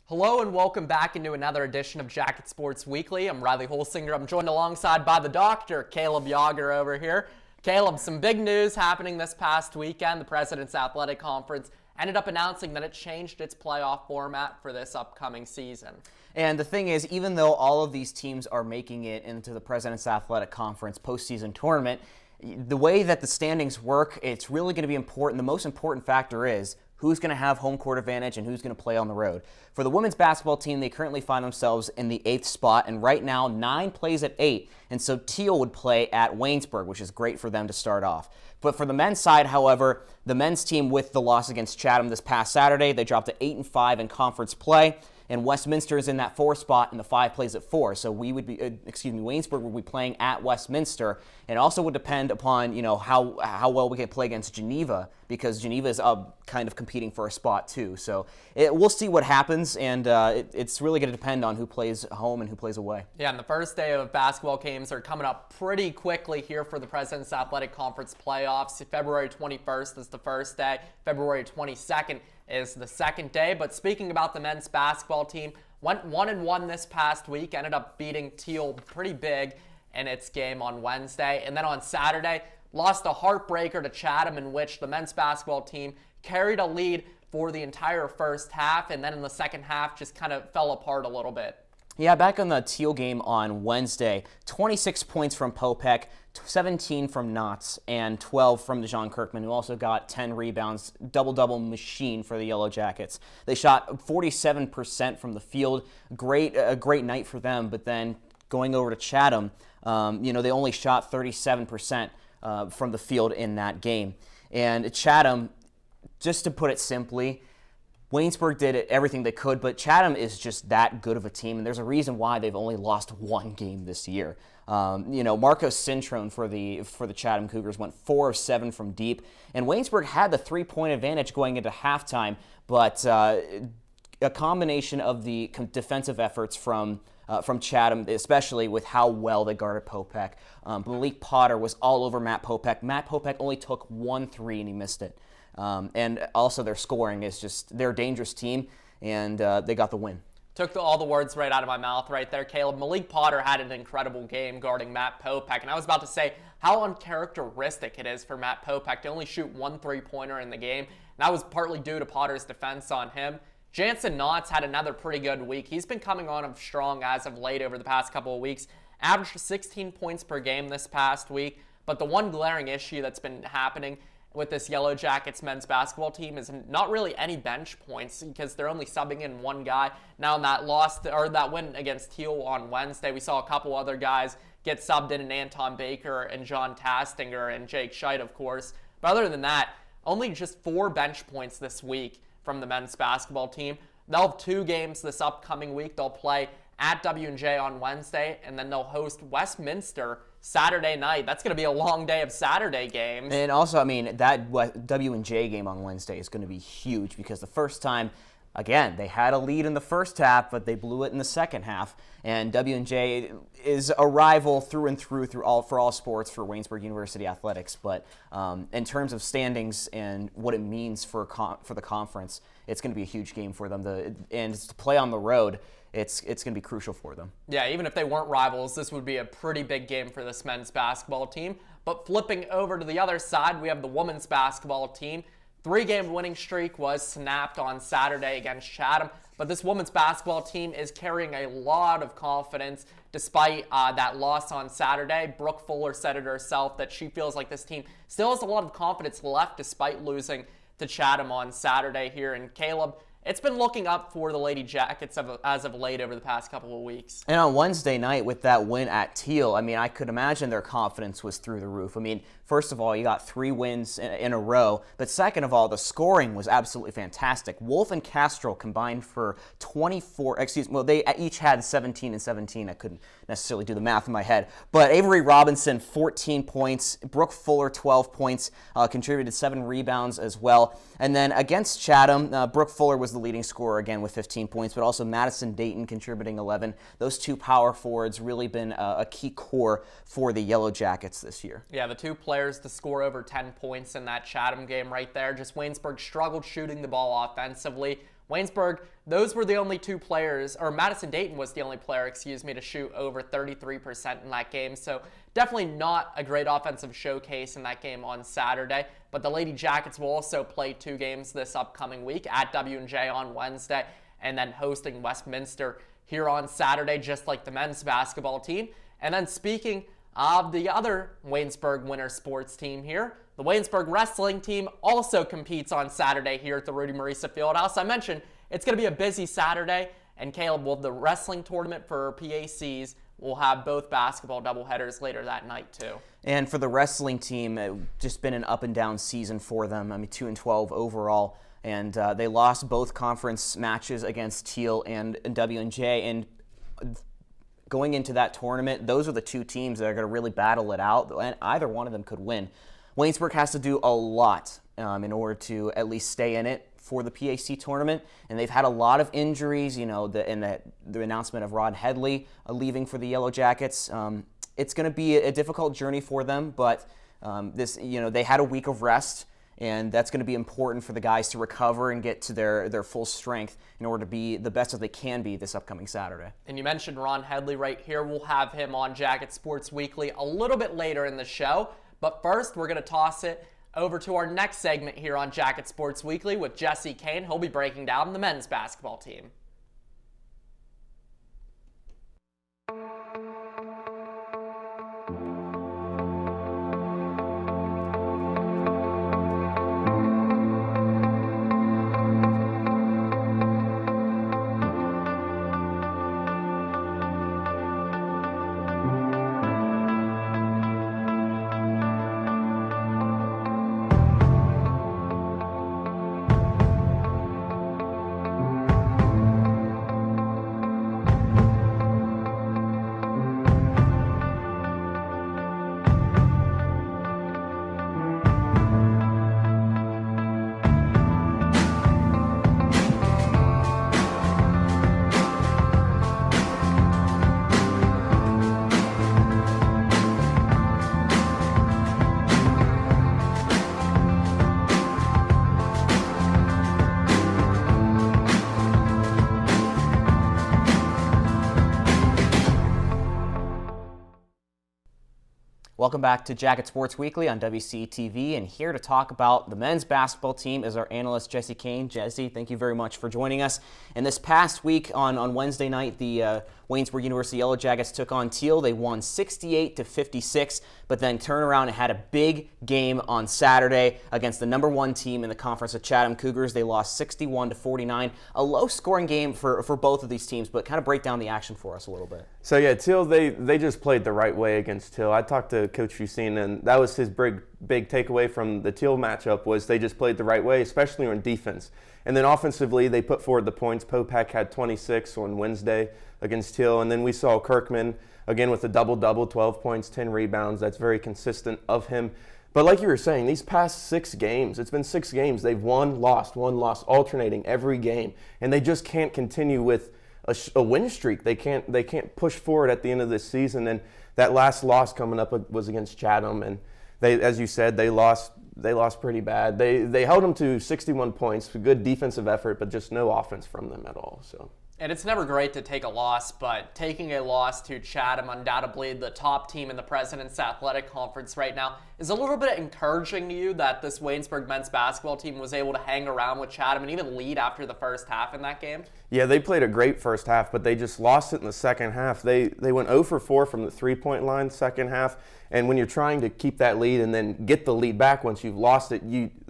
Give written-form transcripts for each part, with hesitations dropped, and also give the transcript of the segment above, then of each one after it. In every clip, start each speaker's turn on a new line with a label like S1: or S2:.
S1: Hello and welcome back into another edition of Jacket Sports Weekly. I'm Riley Holsinger. I'm joined alongside by the doctor, Caleb Yager over here. Caleb, some big news happening this past weekend. The President's Athletic Conference ended up announcing that it changed its playoff format for this upcoming season.
S2: And the thing is, even though all of these teams are making it into the President's Athletic Conference postseason tournament, the way that the standings work, it's really going to be important. The most important factor is who's going to have home court advantage and who's going to play on the road. For the women's basketball team, they currently find themselves in the 8th spot, and right now 9 plays at 8, and so Teal would play at Waynesburg, which is great for them to start off. But for the men's side, however, the men's team with the loss against Chatham this past Saturday, they dropped to 8-5 in conference play. And Westminster is in that 4th spot, and the 5 plays at 4. So Waynesburg would be playing at Westminster, and also would depend upon how well we can play against Geneva, because Geneva is kind of competing for a spot too. So we'll see what happens, and it's really going to depend on who plays home and who plays away.
S1: Yeah, and the first day of basketball games are coming up pretty quickly here for the President's Athletic Conference playoffs. February 21st is the first day. February 22nd is the second day. But speaking about the men's basketball team, went 1-1 this past week, ended up beating Teal pretty big in its game on Wednesday. And then on Saturday, lost a heartbreaker to Chatham, in which the men's basketball team carried a lead for the entire first half, and then in the second half just kind of fell apart a little bit.
S2: Yeah, back on the Teal game on Wednesday, 26 points from Popek, 17 from Knotts, and 12 from Dejon Kirkman, who also got 10 rebounds, double-double machine for the Yellow Jackets. They shot 47% from the field. A great night for them, but then going over to Chatham, they only shot 37% from the field in that game. And Chatham, just to put it simply, Waynesburg did everything they could, but Chatham is just that good of a team, and there's a reason why they've only lost one game this year. Marcos Cintrone for the Chatham Cougars went 4 of 7 from deep, and Waynesburg had the 3-point advantage going into halftime, but a combination of the defensive efforts from Chatham, especially with how well they guarded Popek. Malik Potter was all over Matt Popek. Matt Popek only took 1 3 and he missed it. And also their scoring is just, they're a dangerous team, and they got the win.
S1: Took all the words right out of my mouth right there, Caleb. Malik Potter had an incredible game guarding Matt Popek, and I was about to say how uncharacteristic it is for Matt Popek to only shoot 1 3-pointer in the game, and that was partly due to Potter's defense on him. Jansen Knotts had another pretty good week. He's been coming on strong as of late over the past couple of weeks. Averaged 16 points per game this past week, but the one glaring issue that's been happening with this Yellow Jackets men's basketball team is not really any bench points, because they're only subbing in one guy. Now in that win against Teal on Wednesday, we saw a couple other guys get subbed in Anton Baker and John Tastinger and Jake Scheit, of course. But other than that, only just 4 bench points this week from the men's basketball team. They'll have 2 games this upcoming week. They'll play at W&J on Wednesday, and then they'll host Westminster Saturday night. That's going to be a long day of Saturday games.
S2: And also, that W&J game on Wednesday is going to be huge, because the first time, again, they had a lead in the first half, but they blew it in the second half. And W&J is a rival through and through for all sports for Waynesburg University Athletics. But in terms of standings and what it means for the conference, it's going to be a huge game for them. And to play on the road, it's going to be crucial for them.
S1: Yeah, even if they weren't rivals, this would be a pretty big game for this men's basketball team. But flipping over to the other side, we have the women's basketball team. 3-game winning streak was snapped on Saturday against Chatham, but this women's basketball team is carrying a lot of confidence despite that loss on Saturday. Brooke Fuller said it herself that she feels like this team still has a lot of confidence left despite losing to Chatham on Saturday here. And Caleb, it's been looking up for the Lady Jackets as of late over the past couple of weeks.
S2: And on Wednesday night with that win at Teal, I could imagine their confidence was through the roof. First of all, you got 3 wins in a row, but second of all, the scoring was absolutely fantastic. Wolf and Castro combined for 24, they each had 17 and 17. I couldn't necessarily do the math in my head. But Avery Robinson, 14 points. Brooke Fuller, 12 points, contributed 7 rebounds as well. And then against Chatham, Brooke Fuller was the leading scorer again with 15 points, but also Madison Dayton contributing 11. Those 2 power forwards really been a key core for the Yellow Jackets this year.
S1: Yeah, the 2 players to score over 10 points in that Chatham game right there. Just Waynesburg struggled shooting the ball offensively. Waynesburg, those were the only two players, or Madison Dayton was the only player, to shoot over 33% in that game. So definitely not a great offensive showcase in that game on Saturday. But the Lady Jackets will also play 2 games this upcoming week at W&J on Wednesday and then hosting Westminster here on Saturday, just like the men's basketball team. And then speaking of the other Waynesburg winter sports team here, the Waynesburg wrestling team also competes on Saturday here at the Rudy Marisa Fieldhouse. I mentioned it's going to be a busy Saturday, and Caleb, will the wrestling tournament for PACs will have both basketball doubleheaders later that night too.
S2: And for the wrestling team, just been an up and down season for them. 2-12 overall, and they lost both conference matches against Teal and W&J. And going into that tournament, those are the 2 teams that are going to really battle it out, and either one of them could win. Waynesburg has to do a lot in order to at least stay in it for the PAC tournament, and they've had a lot of injuries. The announcement of Ron Headlee leaving for the Yellow Jackets. It's going to be a difficult journey for them, but they had a week of rest, and that's going to be important for the guys to recover and get to their full strength in order to be the best that they can be this upcoming Saturday. And
S1: you mentioned Ron Headlee right here. We'll have him on Jacket Sports Weekly a little bit later in the show. But first, we're going to toss it over to our next segment here on Jacket Sports Weekly with Jesse Kane. He'll be breaking down the men's basketball team.
S2: Welcome back to Jacket Sports Weekly on WCTV, and here to talk about the men's basketball team is our analyst, Jesse Kane. Jesse, thank you very much for joining us. And this past week on Wednesday night, the Waynesburg University Yellow Jackets took on Teal. They won 68-56, but then turned around and had a big game on Saturday against the number 1 team in the conference, the Chatham Cougars. They lost 61-49. A low-scoring game for both of these teams, but kind of break down the action for us a little bit.
S3: So yeah, Teal, they just played the right way against Teal. I talked to Coach Fusine, and that was his big takeaway from the Teal matchup was they just played the right way, especially on defense. And then offensively, they put forward the points. Popak had 26 on Wednesday against Teal, and then we saw Kirkman again with a double-double, 12 points, 10 rebounds. That's very consistent of him. But like you were saying, these past 6 games, it's been 6 games. They've won, lost, alternating every game, and they just can't continue with a win streak. They can't push forward at the end of this season. And that last loss coming up was against Chatham, and they, as you said, they lost pretty bad. They held them to 61 points, good defensive effort, but just no offense from them at all. So.
S1: And it's never great to take a loss, but taking a loss to Chatham, undoubtedly the top team in the President's Athletic Conference right now, is a little bit encouraging to you that this Waynesburg men's basketball team was able to hang around with Chatham and even lead after the first half in that game?
S3: Yeah, they played a great first half, but they just lost it in the second half. They went 0 for 4 from the three-point line second half, and when you're trying to keep that lead and then get the lead back once you've lost it,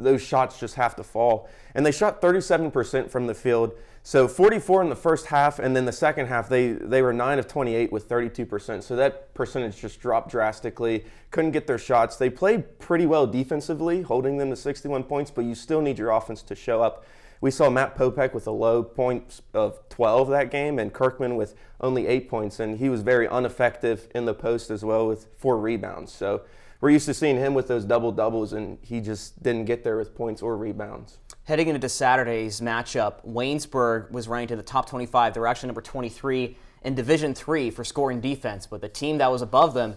S3: those shots just have to fall. And they shot 37% from the field. So 44 in the first half, and then the second half, they were 9 of 28 with 32%. So that percentage just dropped drastically. Couldn't get their shots. They played pretty well defensively, holding them to 61 points, but you still need your offense to show up. We saw Matt Popek with a low point of 12 that game, and Kirkman with only 8 points, and he was very ineffective in the post as well with 4 rebounds. So we're used to seeing him with those double-doubles, and he just didn't get there with points or rebounds.
S2: Heading into Saturday's matchup, Waynesburg was ranked in the top 25. They were actually number 23 in Division III for scoring defense, but the team that was above them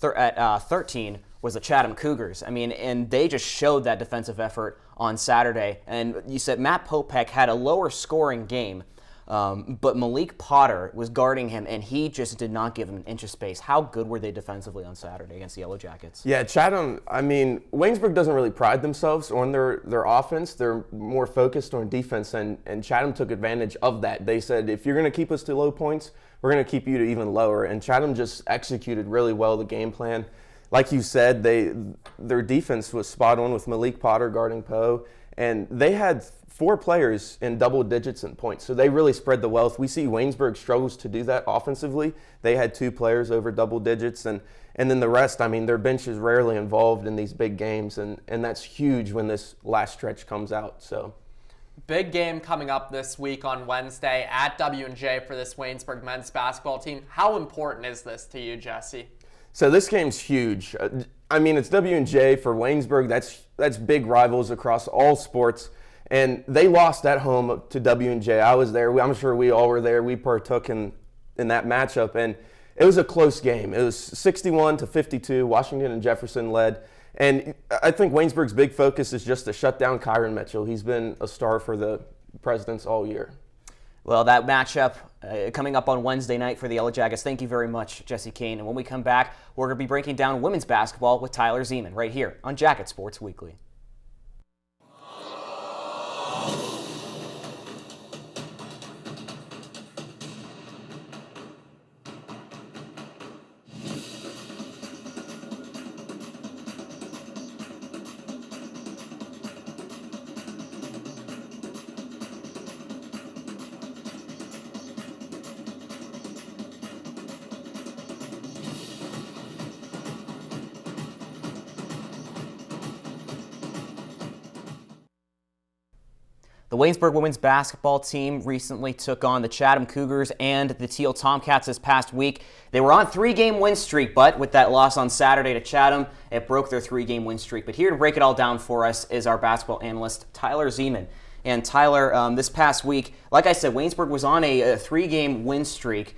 S2: at 13 was the Chatham Cougars. I mean, and they just showed that defensive effort on Saturday. And you said Matt Popek had a lower scoring game, but Malik Potter was guarding him, and he just did not give him an inch of space. How good were they defensively on Saturday against the Yellow Jackets?
S3: Yeah, Chatham, I mean, Waynesburg doesn't really pride themselves on their offense. They're more focused on defense, and Chatham took advantage of that. They said, if you're going to keep us to low points, we're going to keep you to even lower. And Chatham just executed really well the game plan. Like you said, their defense was spot on with Malik Potter guarding Poe, and they had 4 players in double digits in points, so they really spread the wealth. We see Waynesburg struggles to do that offensively. They had 2 players over double digits, and then the rest, I mean, their bench is rarely involved in these big games, and that's huge when this last stretch comes out. So,
S1: big game coming up this week on Wednesday at W&J for this Waynesburg men's basketball team. How important is this to you, Jesse?
S3: So this game's huge. I mean, it's W&J for Waynesburg. That's big rivals across all sports. And they lost at home to W&J. I was there. I'm sure we all were there. We partook in that matchup. And it was a close game. It was 61-52. Washington and Jefferson led. And I think Waynesburg's big focus is just to shut down Kyron Mitchell. He's been a star for the Presidents all year.
S2: Well, that matchup coming up on Wednesday night for the Yellow Jackets. Thank you very much, Jesse Kane. And when we come back, we're going to be breaking down women's basketball with Tyler Zeman right here on Jacket Sports Weekly. The Waynesburg women's basketball team recently took on the Chatham Cougars and the Teal Tomcats this past week. They were on a 3-game win streak, but with that loss on Saturday to Chatham, it broke their 3-game win streak. But here to break it all down for us is our basketball analyst, Tyler Zeman. And Tyler, this past week, like I said, Waynesburg was on a 3-game win streak.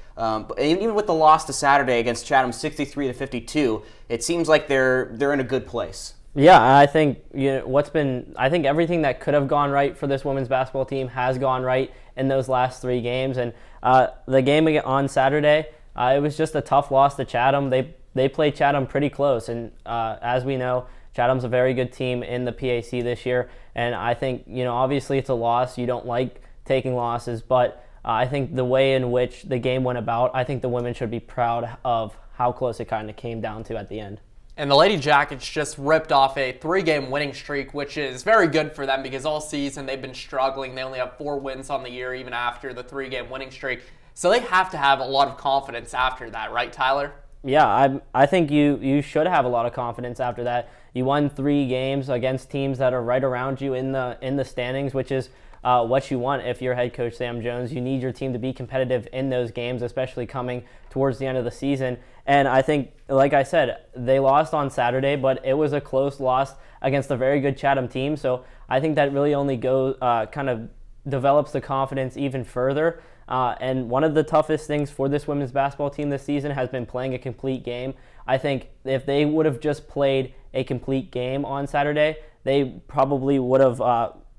S2: Even with the loss to Saturday against Chatham, 63-52, it seems like they're in a good place.
S4: Yeah, I think I think everything that could have gone right for this women's basketball team has gone right in those last 3 games. And the game on Saturday, it was just a tough loss to Chatham. They played Chatham pretty close, and as we know, Chatham's a very good team in the PAC this year. And I think obviously it's a loss. You don't like taking losses, but I think the way in which the game went about, I think the women should be proud of how close it kind of came down to at the end.
S1: And the Lady Jackets just ripped off a 3-game winning streak, which is very good for them because all season they've been struggling. They only have 4 wins on the year, even after the 3-game winning streak. So they have to have a lot of confidence after that, right, Tyler?
S4: Yeah, I think you should have a lot of confidence after that. You won 3 games against teams that are right around you in the standings, which is what you want if you're head coach Sam Jones. You need your team to be competitive in those games, especially coming towards the end of the season. And I think, like I said, they lost on Saturday, but it was a close loss against a very good Chatham team. So I think that really only kind of develops the confidence even further. And one of the toughest things for this women's basketball team this season has been playing a complete game. I think if they would have just played a complete game on Saturday, they probably would have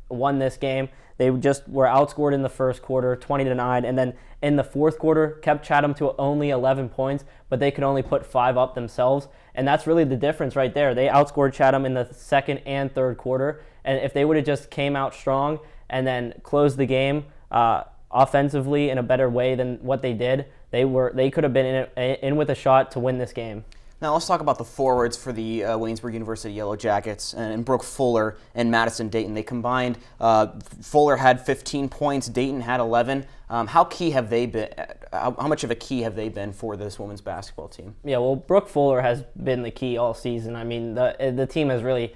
S4: won this game. They just were outscored in the first quarter, 20-9, and then in the fourth quarter kept Chatham to only 11 points, but they could only put 5 up themselves, and that's really the difference right there. They outscored Chatham in the second and third quarter, and if they would have just came out strong and then closed the game offensively in a better way than what they did, they could have been in with a shot to win this game.
S2: Now let's talk about the forwards for the Waynesburg University Yellow Jackets and Brooke Fuller and Madison Dayton. They combined. Fuller had 15 points. Dayton had 11. How key have they been? How much of a key have they been for this women's basketball team?
S4: Yeah, well, Brooke Fuller has been the key all season. I mean, the team has really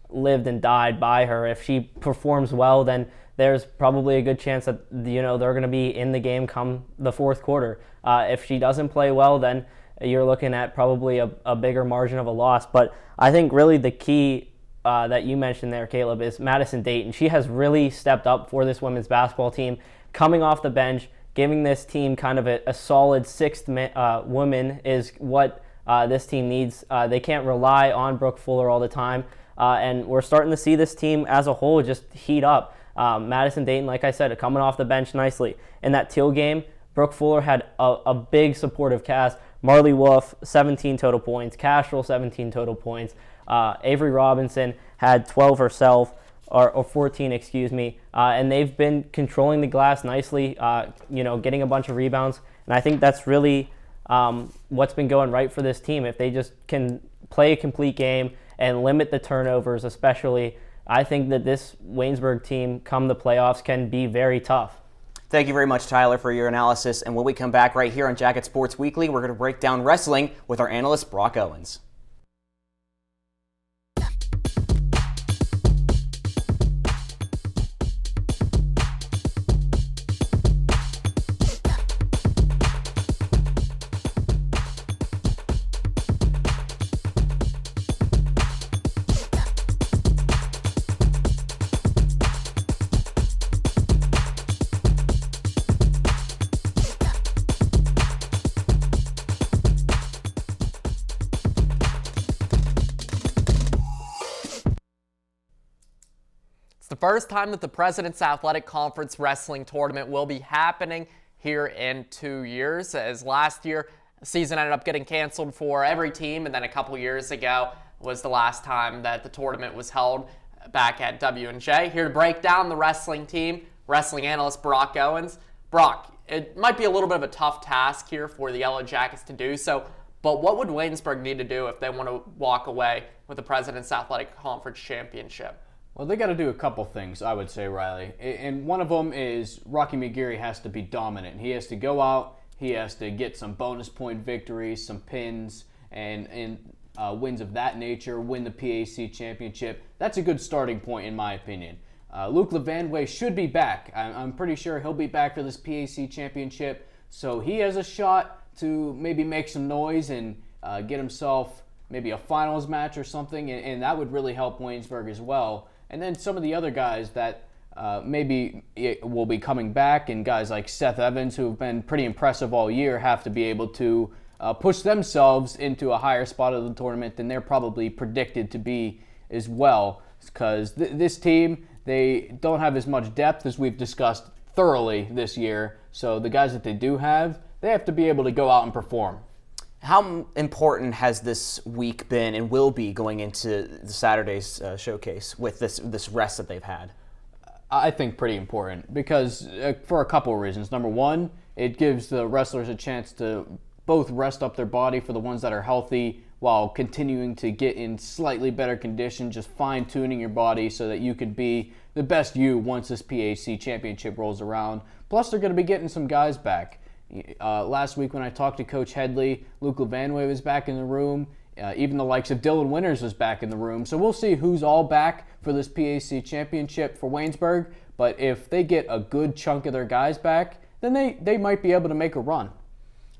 S4: lived and died by her. If she performs well, then there's probably a good chance that they're going to be in the game come the fourth quarter. If she doesn't play well, then you're looking at probably a bigger margin of a loss. But I think really the key that you mentioned there, Caleb, is Madison Dayton. She has really stepped up for this women's basketball team, coming off the bench, giving this team kind of a solid 6th woman is what this team needs. They can't rely on Brooke Fuller all the time, and we're starting to see this team as a whole just heat up. Madison Dayton, like I said, coming off the bench nicely. In that Teal game, Brooke Fuller had a big supportive cast. Marley Wolf, 17 total points. Castro, 17 total points. Avery Robinson had 12 herself, or 14, excuse me. And they've been controlling the glass nicely, getting a bunch of rebounds. And I think that's really what's been going right for this team. If they just can play a complete game and limit the turnovers especially, I think that this Waynesburg team, come the playoffs, can be very tough.
S2: Thank you very much, Tyler, for your analysis. And when we come back right here on Jacket Sports Weekly, we're going to break down wrestling with our analyst, Brock Owens.
S1: The first time that the President's Athletic Conference Wrestling Tournament will be happening here in 2 years, as last year the season ended up getting canceled for every team, and then a couple years ago was the last time that the tournament was held back at W&J. Here to break down the wrestling team, wrestling analyst Brock Owens. Brock, it might be a little bit of a tough task here for the Yellow Jackets to do so, but what would Waynesburg need to do if they want to walk away with the President's Athletic Conference Championship?
S5: Well, they got to do a couple things, I would say, Riley. And one of them is Rocky McGeary has to be dominant. He has to go out, he has to get some bonus point victories, some pins, and wins of that nature, win the PAC championship. That's a good starting point, in my opinion. Luke Levandway should be back. I'm pretty sure he'll be back for this PAC championship. So he has a shot to maybe make some noise and get himself maybe a finals match or something, and that would really help Waynesburg as well. And then some of the other guys that maybe will be coming back, and guys like Seth Evans, who have been pretty impressive all year, have to be able to push themselves into a higher spot of the tournament than they're probably predicted to be as well. Because this team, they don't have as much depth as we've discussed thoroughly this year. So the guys that they do have, they have to be able to go out and perform.
S2: How important has this week been and will be going into the Saturday's showcase with this rest that they've had?
S5: I think pretty important because for a couple of reasons. Number one, it gives the wrestlers a chance to both rest up their body for the ones that are healthy while continuing to get in slightly better condition, just fine-tuning your body so that you can be the best you once this PAC championship rolls around. Plus, they're going to be getting some guys back. Last week when I talked to Coach Headlee, Luke Levandway was back in the room. Even the likes of Dylan Winters was back in the room. So we'll see who's all back for this PAC championship for Waynesburg. But if they get a good chunk of their guys back, then they might be able to make a run.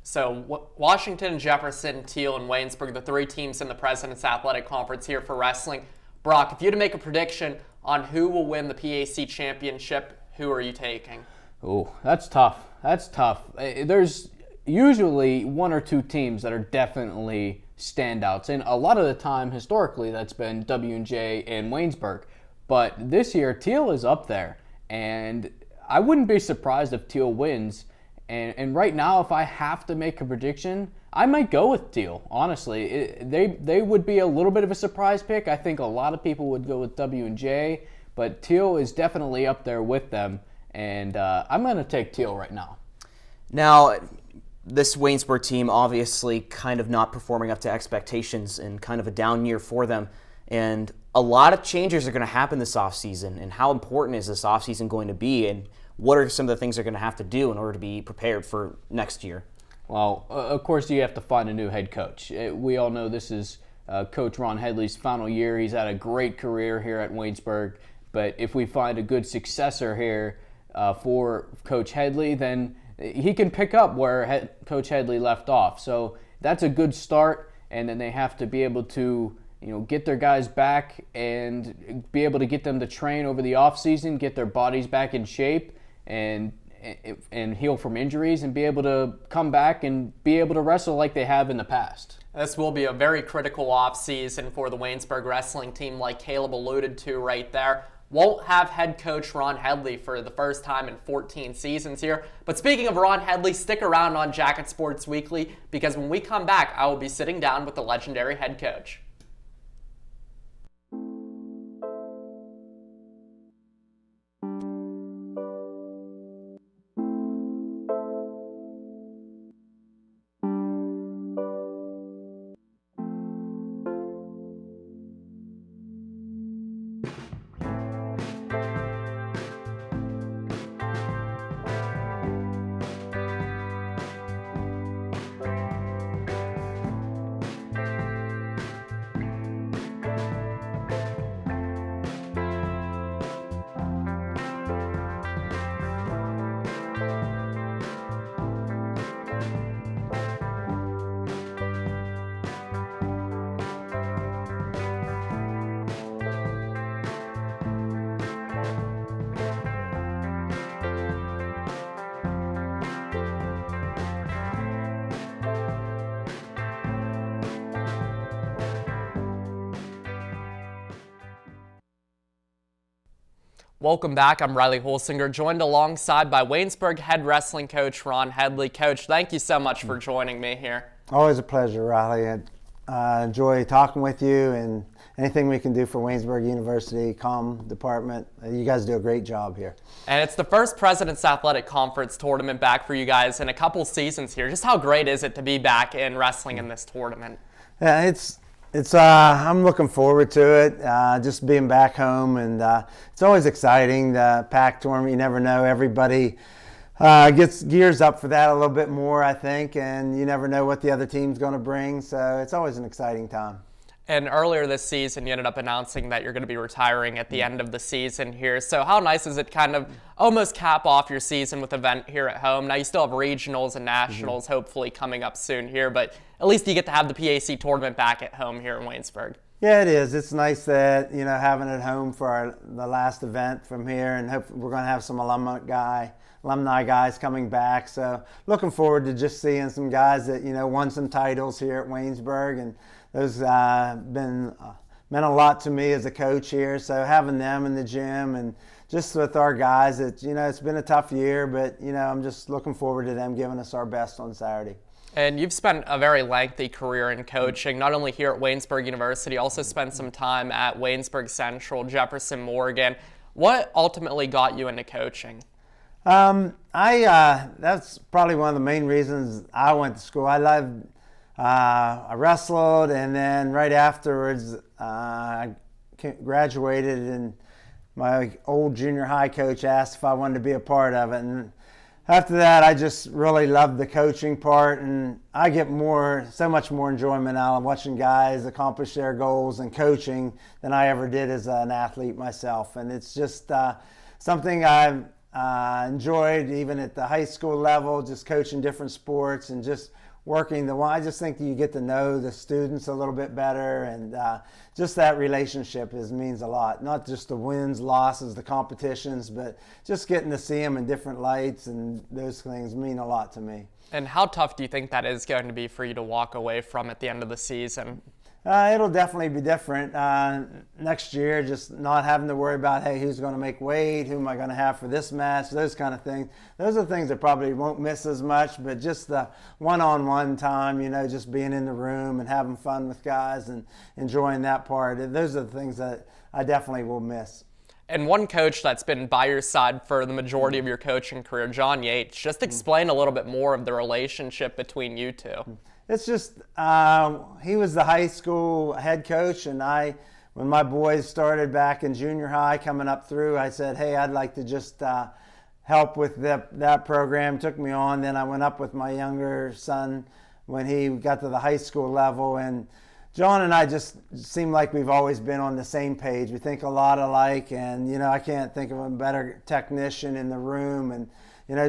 S1: So Washington, Jefferson, Teal, and Waynesburg, the three teams in the President's Athletic Conference here for wrestling. Brock, if you had to make a prediction on who will win the PAC championship, who are you taking?
S5: Oh, that's tough. That's tough. There's usually one or two teams that are definitely standouts, and a lot of the time, historically, that's been W&J and Waynesburg. But this year, Teal is up there, and I wouldn't be surprised if Teal wins. And right now, if I have to make a prediction, I might go with Teal, honestly. They would be a little bit of a surprise pick. I think a lot of people would go with W&J, but Teal is definitely up there with them. And I'm going to take Teal right now.
S2: Now, this Waynesburg team obviously kind of not performing up to expectations and kind of a down year for them. And a lot of changes are going to happen this offseason. And how important is this offseason going to be? And what are some of the things they're going to have to do in order to be prepared for next year?
S5: Well, of course, you have to find a new head coach. We all know this is Coach Ron Headlee's final year. He's had a great career here at Waynesburg. But if we find a good successor here, for Coach Headlee, then he can pick up where Coach Headlee left off. So that's a good start, and then they have to be able to get their guys back and be able to get them to train over the offseason, get their bodies back in shape, and and heal from injuries and be able to come back and be able to wrestle like they have in the past.
S1: This will be a very critical offseason for the Waynesburg wrestling team, like Caleb alluded to right there. Won't have head coach Ron Headlee for the first time in 14 seasons here. But speaking of Ron Headlee, stick around on Jacket Sports Weekly, because when we come back, I will be sitting down with the legendary head coach. Welcome back. I'm Riley Holsinger, joined alongside by Waynesburg head wrestling coach Ron Headlee. Coach, thank you so much for joining me here.
S6: Always a pleasure, Riley. I enjoy talking with you, and anything we can do for Waynesburg University Comm Department. You guys do a great job here.
S1: And it's the first President's Athletic Conference tournament back for you guys in a couple seasons here. Just how great is it to be back in wrestling in this tournament?
S6: Yeah, it's I'm looking forward to it, just being back home, and it's always exciting. The Pac tournament, you never know. Everybody gets gears up for that a little bit more, I think, and you never know what the other team's going to bring, so it's always an exciting time.
S1: And earlier this season, you ended up announcing that you're going to be retiring at the end of the season here. So how nice is it kind of almost cap off your season with an event here at home? Now you still have regionals and nationals hopefully coming up soon here, but at least you get to have the PAC tournament back at home here in Waynesburg.
S6: Yeah, it is. It's nice that, having it home for the last event from here, and hopefully we're going to have some alumni guys coming back. So looking forward to just seeing some guys that, won some titles here at Waynesburg, and those meant a lot to me as a coach here. So having them in the gym and just with our guys, it's been a tough year, but I'm just looking forward to them giving us our best on Saturday.
S1: And you've spent a very lengthy career in coaching, not only here at Waynesburg University, also spent some time at Waynesburg Central, Jefferson Morgan. What ultimately got you into coaching?
S6: That's probably one of the main reasons I went to school. I wrestled, and then right afterwards, I graduated, and my old junior high coach asked if I wanted to be a part of it. And after that, I just really loved the coaching part, and I get so much more enjoyment out of watching guys accomplish their goals and coaching than I ever did as an athlete myself. And it's just something I've enjoyed even at the high school level, just coaching different sports and just working I just think you get to know the students a little bit better, and just that relationship means a lot. Not just the wins, losses, the competitions, but just getting to see them in different lights, and those things mean a lot to me.
S1: And how tough do you think that is going to be for you to walk away from at the end of the season?
S6: It'll definitely be different next year, just not having to worry about, hey, who's going to make weight, who am I going to have for this match, those kind of things. Those are things that probably won't miss as much, but just the one-on-one time, just being in the room and having fun with guys and enjoying that part. Those are the things that I definitely will miss.
S1: And one coach that's been by your side for the majority of your coaching career, John Yates, just explain a little bit more of the relationship between you two.
S6: It's just, he was the high school head coach, and when my boys started back in junior high coming up through, I said, hey, I'd like to just help with that program. Took me on. Then I went up with my younger son when he got to the high school level, and John and I just seem like we've always been on the same page. We think a lot alike, and I can't think of a better technician in the room, and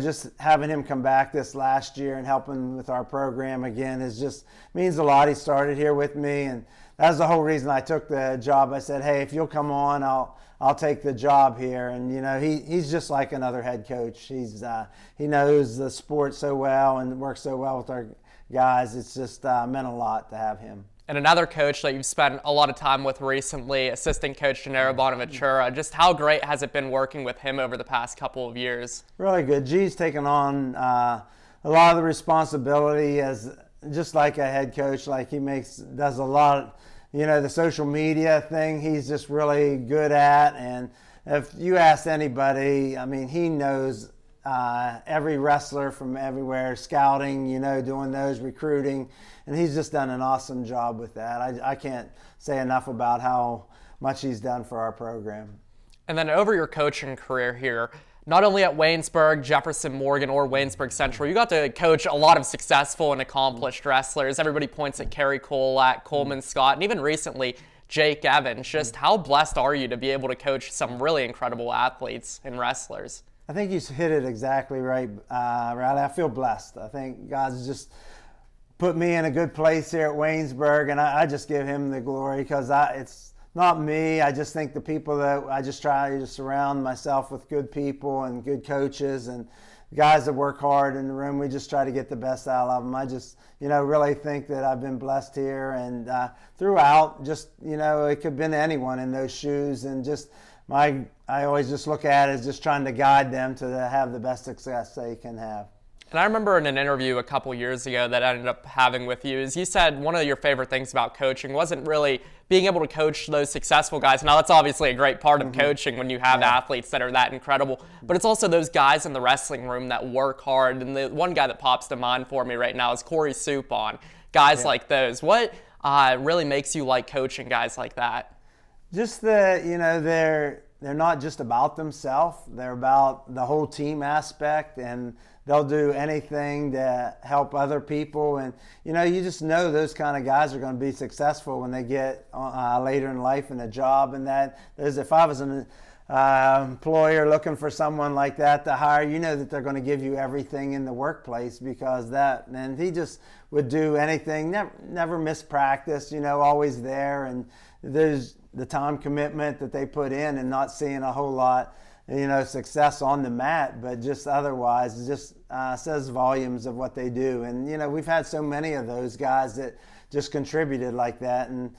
S6: just having him come back this last year and helping with our program again just means a lot. He started here with me, and that's the whole reason I took the job. I said, hey, if you'll come on, I'll take the job here. And he's just like another head coach. He knows the sport so well and works so well with our guys. It's just meant a lot to have him.
S1: And another coach that you've spent a lot of time with recently, assistant coach Gennaro Bonaventura. Just how great has it been working with him over the past couple of years?
S6: Really good. G's taken on a lot of the responsibility as just like a head coach. Like he does a lot. The social media thing he's just really good at. And if you ask anybody, I mean, he knows every wrestler from everywhere, scouting, doing those, recruiting. And he's just done an awesome job with that. I can't say enough about how much he's done for our program.
S1: And then over your coaching career here, not only at Waynesburg, Jefferson Morgan, or Waynesburg Central, you got to coach a lot of successful and accomplished wrestlers. Everybody points at Kerry Colac, Coleman Scott, and even recently, Jake Evans. Just how blessed are you to be able to coach some really incredible athletes and wrestlers?
S6: I think you hit it exactly right, Riley. I feel blessed. I think God's just put me in a good place here at Waynesburg, and I just give him the glory because it's not me. I just think the people that I just try to surround myself with good people and good coaches and guys that work hard in the room. We just try to get the best out of them. I just, really think that I've been blessed here and throughout. Just, it could have been anyone in those shoes, and just I always just look at it as just trying to guide them to have the best success they can have.
S1: And I remember in an interview a couple years ago that I ended up having with you is you said one of your favorite things about coaching wasn't really being able to coach those successful guys. Now, that's obviously a great part of coaching when you have athletes that are that incredible, but it's also those guys in the wrestling room that work hard. And the one guy that pops to mind for me right now is Corey Supon. Guys like those. What really makes you like coaching guys like that?
S6: Just they're not just about themselves. They're about the whole team aspect, and they'll do anything to help other people. And, you just know those kind of guys are going to be successful when they get later in life in a job. And if I was an employer looking for someone like that to hire, that they're going to give you everything in the workplace because and he just would do anything, never miss practice, always there. And there's the time commitment that they put in and not seeing a whole lot success on the mat, but just otherwise, it just says volumes of what they do. And, we've had so many of those guys that just contributed like that. And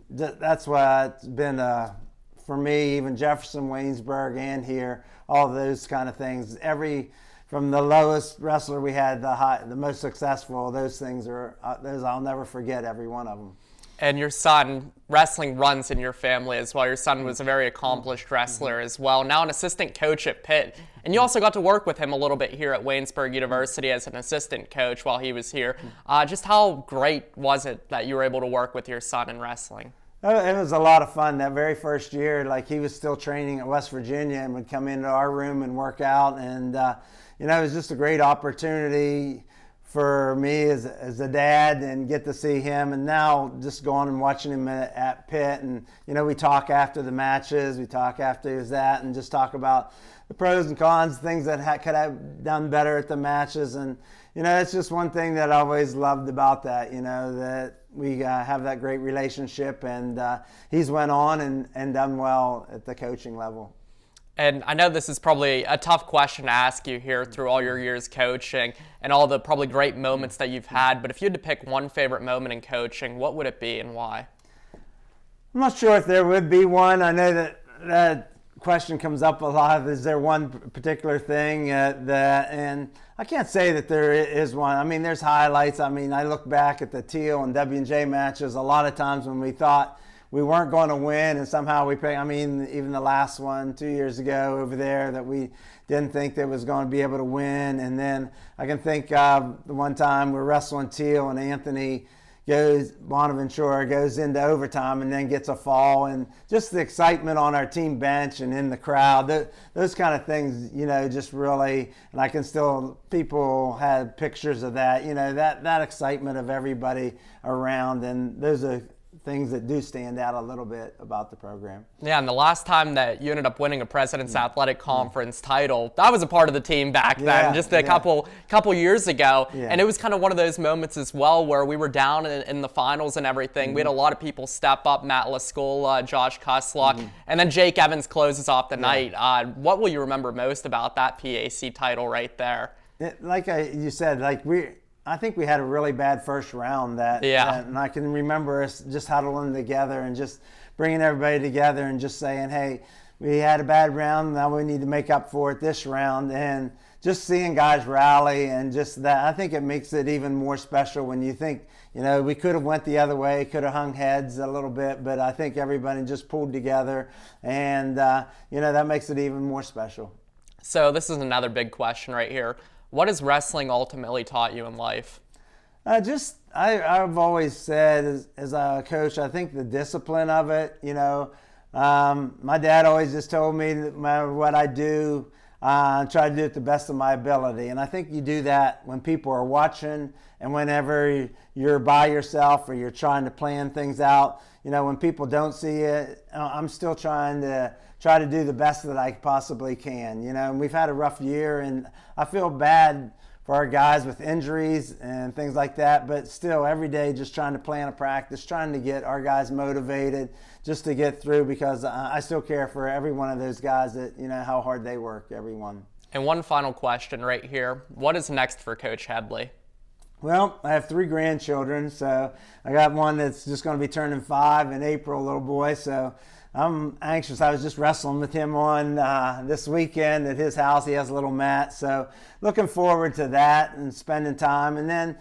S6: that's why it's been, for me, even Jefferson, Waynesburg, and here, all those kind of things. From the lowest wrestler we had, the most successful, those things those I'll never forget, every one of them.
S1: And your son, wrestling runs in your family as well. Your son was a very accomplished wrestler as well, now an assistant coach at Pitt. And you also got to work with him a little bit here at Waynesburg University as an assistant coach while he was here. Just how great was it that you were able to work with your son in wrestling?
S6: It was a lot of fun. That very first year, he was still training at West Virginia and would come into our room and work out. And, it was just a great opportunity for me as a dad and get to see him. And now just going and watching him at Pitt, and we talk after the matches, we talk after he was at, and just talk about the pros and cons, things that could have done better at the matches. And it's just one thing that I always loved about that, that we have that great relationship, and he's went on and done well at the coaching level.
S1: And I know this is probably a tough question to ask you here through all your years coaching and all the probably great moments that you've had, but if you had to pick one favorite moment in coaching, what would it be and why?
S6: I'm not sure if there would be one. I know that question comes up a lot. Is there one particular thing and I can't say that there is one. I mean, there's highlights. I mean, I look back at the Teal and W&J matches a lot of times when we thought we weren't going to win, and somehow we pay. I mean, even the last one 2 years ago over there that we didn't think that was going to be able to win. And then I can think of the one time we're wrestling Teal and Anthony Bonaventura goes into overtime and then gets a fall, and just the excitement on our team bench and in the crowd, those kind of things, just really, and I can still, people had pictures of that, that excitement of everybody around, and those are things that do stand out a little bit about the program.
S1: Yeah, and the last time that you ended up winning a President's Athletic Conference title, that was a part of the team back then, just a couple years ago.
S6: Yeah.
S1: And it was kind of one of those moments as well where we were down in the finals and everything. We had a lot of people step up, Matt Lascola, Josh Kuslock, and then Jake Evans closes off the night. What will you remember most about that PAC title right there?
S6: Like you said, I think we had a really bad first round and I can remember us just huddling together and just bringing everybody together and just saying, hey, we had a bad round, now we need to make up for it this round. And just seeing guys rally and just that, I think it makes it even more special when you think, we could have went the other way, could have hung heads a little bit, but I think everybody just pulled together and, that makes it even more special.
S1: So this is another big question right here. What has wrestling ultimately taught you in life?
S6: I've always said as a coach, I think the discipline of it, my dad always just told me that no matter what I do, try to do it the best of my ability. And I think you do that when people are watching and whenever you're by yourself or you're trying to plan things out. When people don't see it, I'm still trying to do the best that I possibly can. And we've had a rough year, and I feel bad for our guys with injuries and things like that, but still every day just trying to plan a practice, trying to get our guys motivated just to get through, because I still care for every one of those guys that, how hard they work, everyone.
S1: And one final question right here. What is next for Coach Headlee?
S6: Well, I have 3 grandchildren, so I got one that's just going to be turning 5 in April, little boy, so I'm anxious. I was just wrestling with him on this weekend at his house. He has a little mat, so looking forward to that and spending time. And then,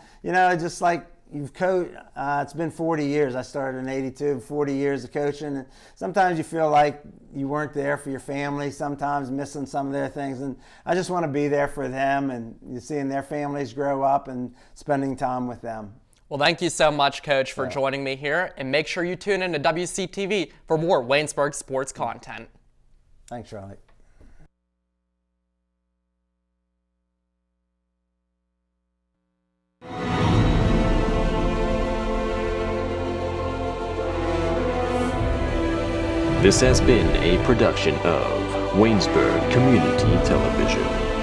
S6: just like you've coached, it's been 40 years. I started in '82, 40 years of coaching. And sometimes you feel like you weren't there for your family, sometimes missing some of their things. And I just want to be there for them and seeing their families grow up and spending time with them.
S1: Well, thank you so much, Coach, for joining me here. And make sure you tune in to WCTV for more Waynesburg sports content.
S6: Thanks, Riley.
S7: This has been a production of Waynesburg Community Television.